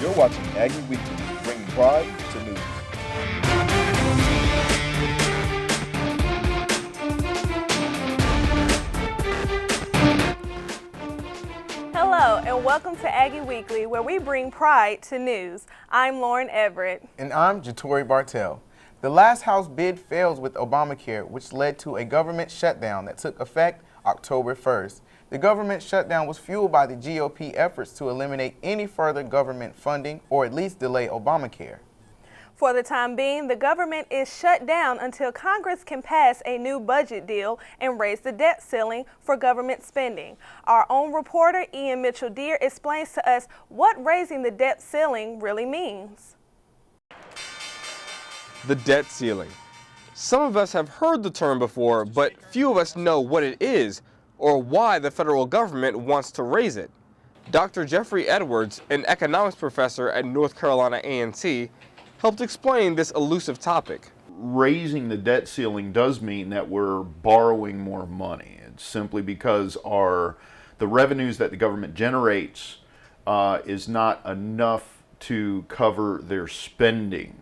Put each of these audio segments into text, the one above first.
You're watching Aggie Weekly, bringing pride to news. Hello, and welcome to Aggie Weekly, where we bring pride to news. I'm Lauren Everett. And I'm Jatori Bartell. The last House bid fails with Obamacare, which led to a government shutdown that took effect October 1st. The government shutdown was fueled by the GOP efforts to eliminate any further government funding or at least delay Obamacare. For the time being, the government is shut down until Congress can pass a new budget deal and raise the debt ceiling for government spending. Our own reporter, Ian Mitchell-Deere, explains to us what raising the debt ceiling really means. The debt ceiling. Some of us have heard the term before, but few of us know what it is or why the federal government wants to raise it. Dr. Jeffrey Edwards, an economics professor at North Carolina A&T, helped explain this elusive topic. Raising the debt ceiling does mean that we're borrowing more money. It's simply because the revenues that the government generates is not enough to cover their spending.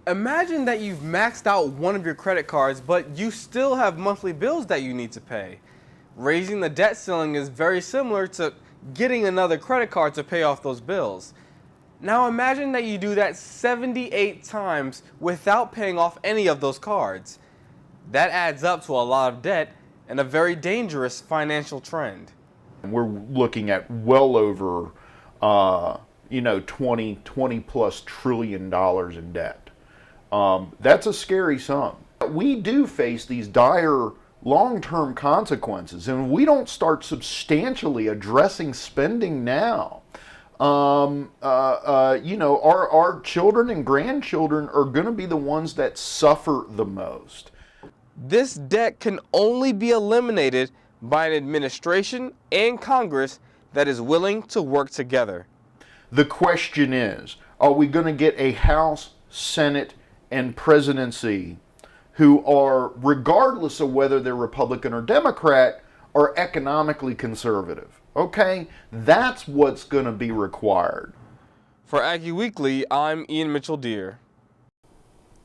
Imagine that you've maxed out one of your credit cards, but you still have monthly bills that you need to pay. Raising the debt ceiling is very similar to getting another credit card to pay off those bills. Now imagine that you do that 78 times without paying off any of those cards. That adds up to a lot of debt and a very dangerous financial trend. We're looking at well over 20 plus trillion dollars in debt. That's a scary sum. We do face these dire long-term consequences, and we don't start substantially addressing spending now. Our children and grandchildren are going to be the ones that suffer the most. This debt can only be eliminated by an administration and Congress that is willing to work together. The question is, are we going to get a House, Senate, and presidency who are, regardless of whether they're Republican or Democrat, are economically conservative? Okay, that's what's going to be required. For Aggie Weekly, I'm Ian Mitchell-Deere.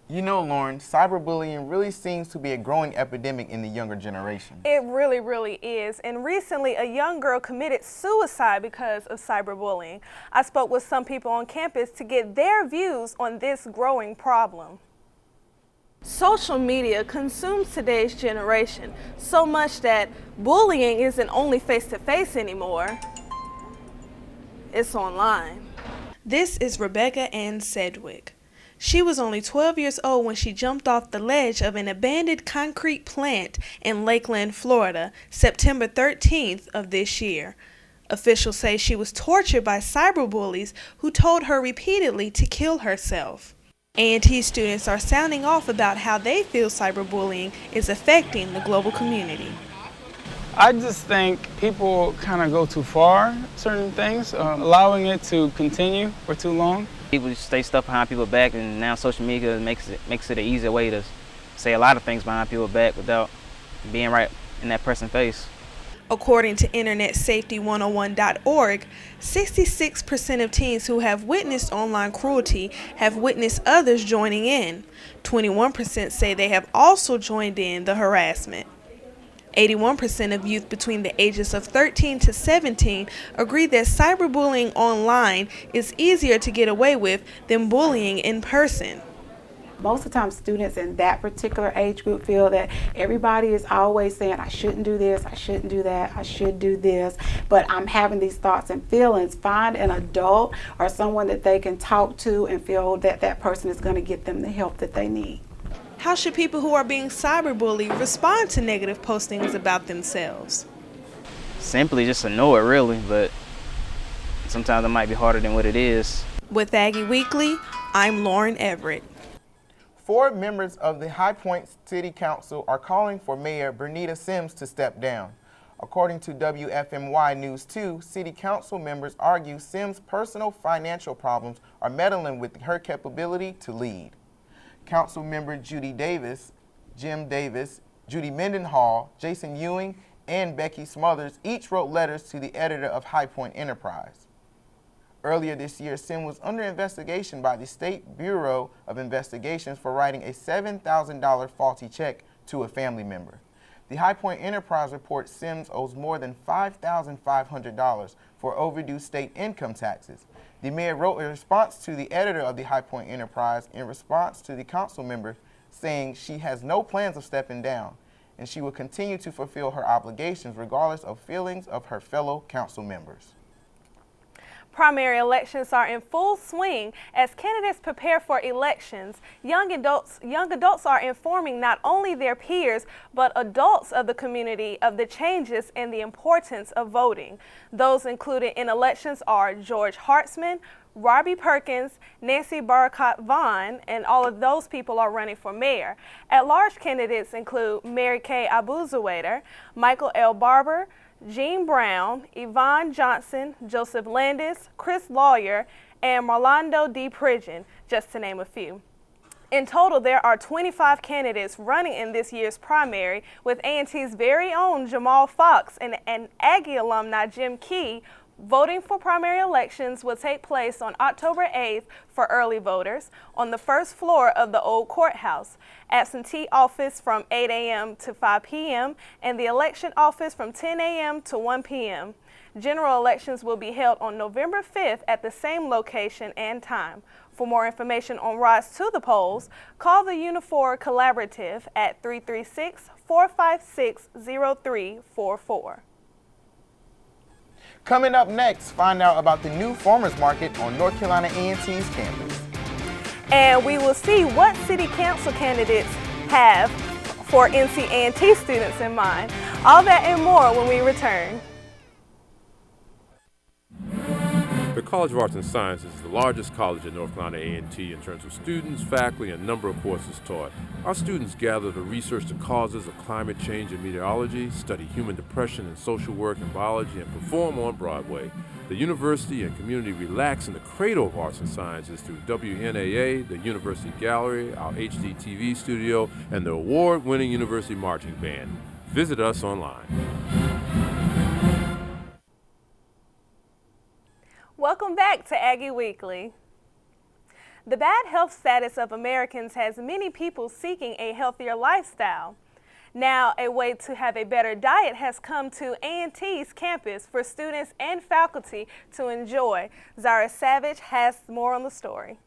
You know, Lauren, cyberbullying really seems to be a growing epidemic in the younger generation. It really, really is. And recently, a young girl committed suicide because of cyberbullying. I spoke with some people on campus to get their views on this growing problem. Social media consumes today's generation so much that bullying isn't only face-to-face anymore, it's online. This is Rebecca Ann Sedgwick. She was only 12 years old when she jumped off the ledge of an abandoned concrete plant in Lakeland, Florida, September 13th of this year. Officials say she was tortured by cyberbullies who told her repeatedly to kill herself. A&T students are sounding off about how they feel cyberbullying is affecting the global community. I just think people kind of go too far, certain things, allowing it to continue for too long. People say stuff behind people's back, and now social media makes it an easier way to say a lot of things behind people's back without being right in that person's face. According to InternetSafety101.org, 66% of teens who have witnessed online cruelty have witnessed others joining in. 21% say they have also joined in the harassment. 81% of youth between the ages of 13 to 17 agree that cyberbullying online is easier to get away with than bullying in person. Most of the time, students in that particular age group feel that everybody is always saying, I shouldn't do this, I shouldn't do that, I should do this, but I'm having these thoughts and feelings. Find an adult or someone that they can talk to and feel that that person is going to get them the help that they need. How should people who are being cyberbullied respond to negative postings about themselves? Simply just ignore it, really, but sometimes it might be harder than what it is. With Aggie Weekly, I'm Lauren Everett. 4 members of the High Point City Council are calling for Mayor Bernita Sims to step down. According to WFMY News 2, City Council members argue Sims' personal financial problems are meddling with her capability to lead. Council member Judy Davis Jim Davis, Judy Mendenhall, Jason Ewing, and Becky Smothers each wrote letters to the editor of High Point Enterprise. Earlier this year, Sim was under investigation by the State Bureau of Investigations for writing a $7,000 faulty check to a family member. The High Point Enterprise reports Sims owes more than $5,500 for overdue state income taxes. The mayor wrote a response to the editor of the High Point Enterprise in response to the council member, saying she has no plans of stepping down, and she will continue to fulfill her obligations regardless of feelings of her fellow council members. Primary elections are in full swing as candidates prepare for elections. Young adults are informing not only their peers, but adults of the community of the changes and the importance of voting. Those included in elections are George Hartzman, Robbie Perkins, Nancy Barcott Vaughn, and all of those people are running for mayor. At-large candidates include Mary Kay Abuzawader, Michael L. Barber, Gene Brown, Yvonne Johnson, Joseph Landis, Chris Lawyer, and Marlando D. Pridgeon, just to name a few. In total, there are 25 candidates running in this year's primary, with A&T's very own Jamal Fox and Aggie alumni Jim Key. Voting for primary elections will take place on October 8th for early voters on the first floor of the old courthouse. Absentee office from 8 a.m. to 5 p.m. and the election office from 10 a.m. to 1 p.m. General elections will be held on November 5th at the same location and time. For more information on rides to the polls, call the Unifor Collaborative at 336-456-0344. Coming up next, find out about the new farmers market on North Carolina A&T's campus. And we will see what city council candidates have for NC A&T students in mind. All that and more when we return. The College of Arts and Sciences is the largest college at North Carolina A&T in terms of students, faculty, and number of courses taught. Our students gather to research the causes of climate change and meteorology, study human depression and social work and biology, and perform on Broadway. The university and community relax in the cradle of arts and sciences through WNAA, the University Gallery, our HDTV studio, and the award-winning University Marching Band. Visit us online. Welcome back to Aggie Weekly. The bad health status of Americans has many people seeking a healthier lifestyle. Now, a way to have a better diet has come to A&T's campus for students and faculty to enjoy. Zara Savage has more on the story.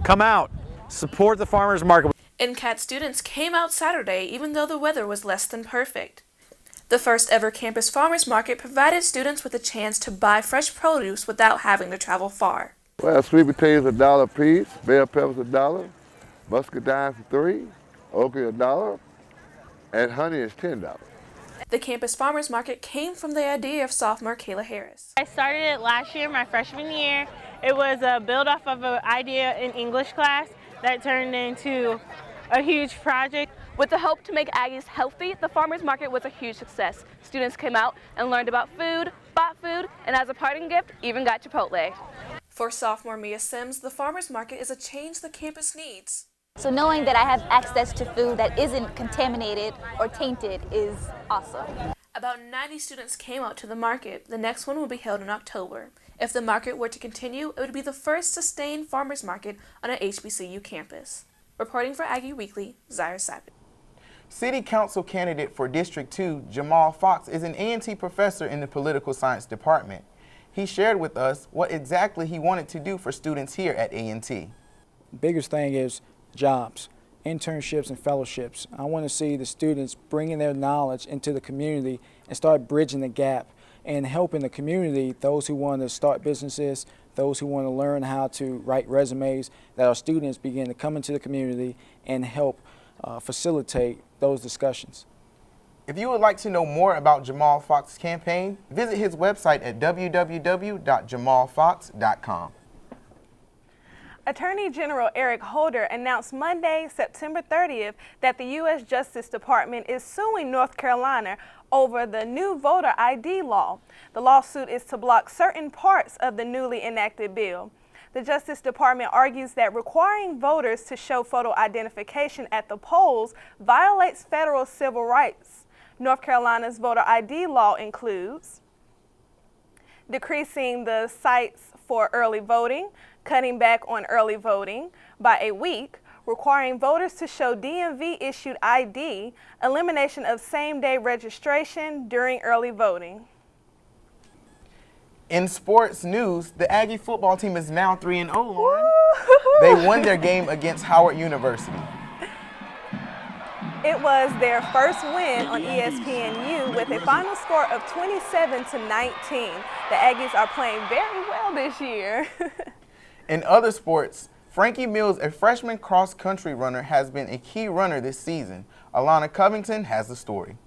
Come out, support the farmers market. NCAT students came out Saturday even though the weather was less than perfect. The first ever campus farmers market provided students with a chance to buy fresh produce without having to travel far. Well, sweet potatoes $1 a piece, bell peppers $1, muscadines $3, okra $1, and honey is $10. The campus farmers market came from the idea of sophomore Kayla Harris. I started it last year, my freshman year. It was a build off of an idea in English class that turned into a huge project. With the hope to make Aggies healthy, the farmers market was a huge success. Students came out and learned about food, bought food, and as a parting gift, even got Chipotle. For sophomore Mia Sims, the farmers market is a change the campus needs. So knowing that I have access to food that isn't contaminated or tainted is awesome. About 90 students came out to the market. The next one will be held in October. If the market were to continue, it would be the first sustained farmers market on an HBCU campus. Reporting for Aggie Weekly, Zara Savage. City Council candidate for District 2, Jamal Fox, is an A&T professor in the Political Science Department. He shared with us what exactly he wanted to do for students here at A&T. Biggest thing is jobs, internships, and fellowships. I want to see the students bringing their knowledge into the community and start bridging the gap and helping the community, those who want to start businesses, those who want to learn how to write resumes, that our students begin to come into the community and help facilitate those discussions. If you would like to know more about Jamal Fox's campaign, visit his website at www.jamalfox.com. Attorney General Eric Holder announced Monday, September 30th, that the U.S. Justice Department is suing North Carolina over the new voter ID law. The lawsuit is to block certain parts of the newly enacted bill. The Justice Department argues that requiring voters to show photo identification at the polls violates federal civil rights. North Carolina's voter ID law includes decreasing the sites for early voting, cutting back on early voting by a week, requiring voters to show DMV-issued ID, elimination of same-day registration during early voting. In sports news, the Aggie football team is now 3-0, Lauren. They won their game against Howard University. It was their first win on ESPNU with a final score of 27-19. The Aggies are playing very well this year. In other sports, Frankie Mills, a freshman cross-country runner, has been a key runner this season. Alana Covington has the story.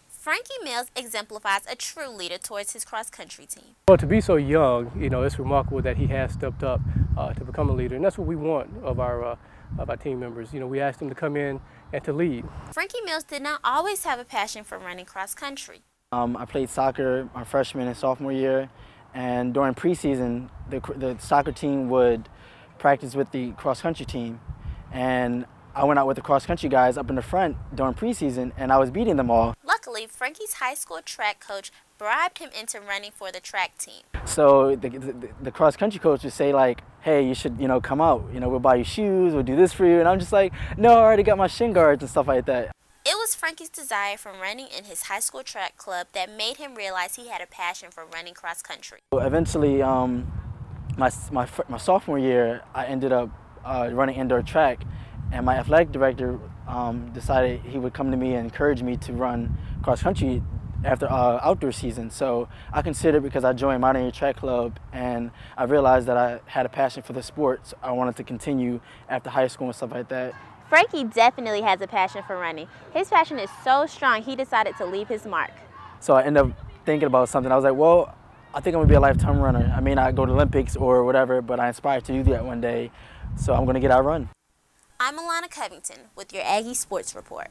Frankie Mills exemplifies a true leader towards his cross-country team. Well, to be so young, it's remarkable that he has stepped up to become a leader, and that's what we want of our team members. We asked them to come in and to lead. Frankie Mills did not always have a passion for running cross-country. I played soccer my freshman and sophomore year, and during preseason, the soccer team would practice with the cross-country team, and I went out with the cross-country guys up in the front during preseason, and I was beating them all. Luckily, Frankie's high school track coach bribed him into running for the track team. So the cross-country coach would say, like, hey, you should, come out. We'll buy you shoes, we'll do this for you. And I'm just like, no, I already got my shin guards and stuff like that. It was Frankie's desire from running in his high school track club that made him realize he had a passion for running cross-country. Eventually, my sophomore year, I ended up running indoor track. And my athletic director decided he would come to me and encourage me to run cross-country after outdoor season. So I considered, because I joined Mountaineer Track Club and I realized that I had a passion for the sport, so I wanted to continue after high school and stuff like that. Frankie definitely has a passion for running. His passion is so strong, he decided to leave his mark. So I ended up thinking about something. I was like, well, I think I'm gonna be a lifetime runner. I may not go to Olympics or whatever, but I aspire to do that one day. So I'm gonna get out run. I'm Alana Covington with your Aggie Sports Report.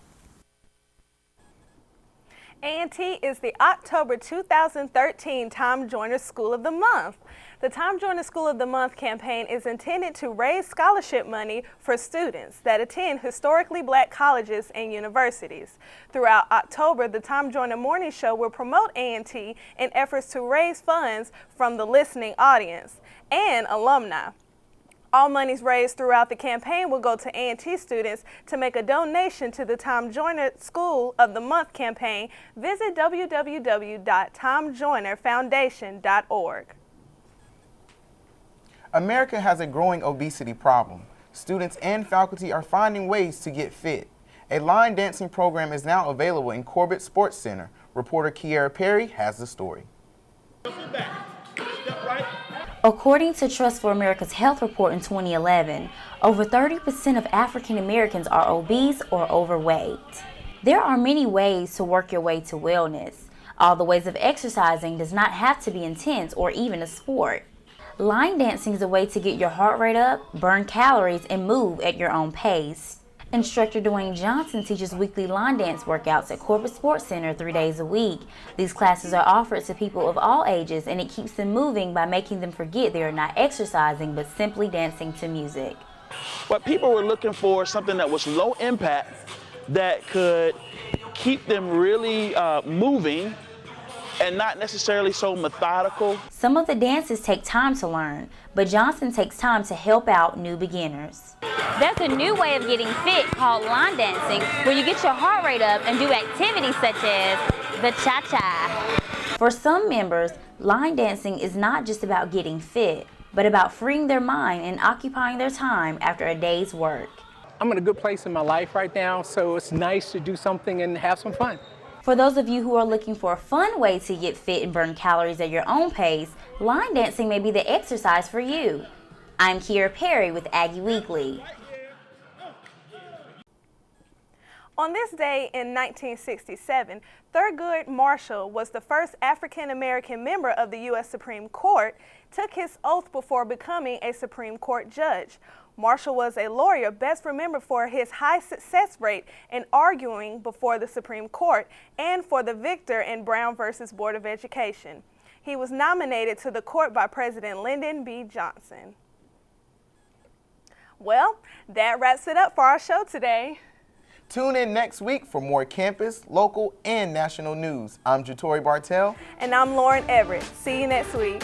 A&T is the October 2013 Tom Joyner School of the Month. The Tom Joyner School of the Month campaign is intended to raise scholarship money for students that attend historically black colleges and universities. Throughout October, the Tom Joyner Morning Show will promote A&T in efforts to raise funds from the listening audience and alumni. All monies raised throughout the campaign will go to A&T students to make a donation to the Tom Joyner School of the Month campaign. Visit www.tomjoynerfoundation.org. America has a growing obesity problem. Students and faculty are finding ways to get fit. A line dancing program is now available in Corbett Sports Center. Reporter Kiera Perry has the story. According to Trust for America's health report in 2011, over 30% of African Americans are obese or overweight. There are many ways to work your way to wellness. All the ways of exercising does not have to be intense or even a sport. Line dancing is a way to get your heart rate up, burn calories, and move at your own pace. Instructor Dwayne Johnson teaches weekly line dance workouts at Corbett Sports Center 3 days a week. These classes are offered to people of all ages, and it keeps them moving by making them forget they are not exercising but simply dancing to music. But people were looking for something that was low impact, that could keep them really moving and not necessarily so methodical. Some of the dances take time to learn, but Johnson takes time to help out new beginners. There's a new way of getting fit called line dancing, where you get your heart rate up and do activities such as the cha-cha. For some members, line dancing is not just about getting fit, but about freeing their mind and occupying their time after a day's work. I'm in a good place in my life right now, so it's nice to do something and have some fun. For those of you who are looking for a fun way to get fit and burn calories at your own pace, line dancing may be the exercise for you. I'm Kiera Perry with Aggie Weekly. On this day in 1967, Thurgood Marshall was the first African-American member of the U.S. Supreme Court, took his oath before becoming a Supreme Court judge. Marshall was a lawyer best remembered for his high success rate in arguing before the Supreme Court and for the victor in Brown versus Board of Education. He was nominated to the court by President Lyndon B. Johnson. Well, that wraps it up for our show today. Tune in next week for more campus, local, and national news. I'm Jatori Bartell. And I'm Lauren Everett. See you next week.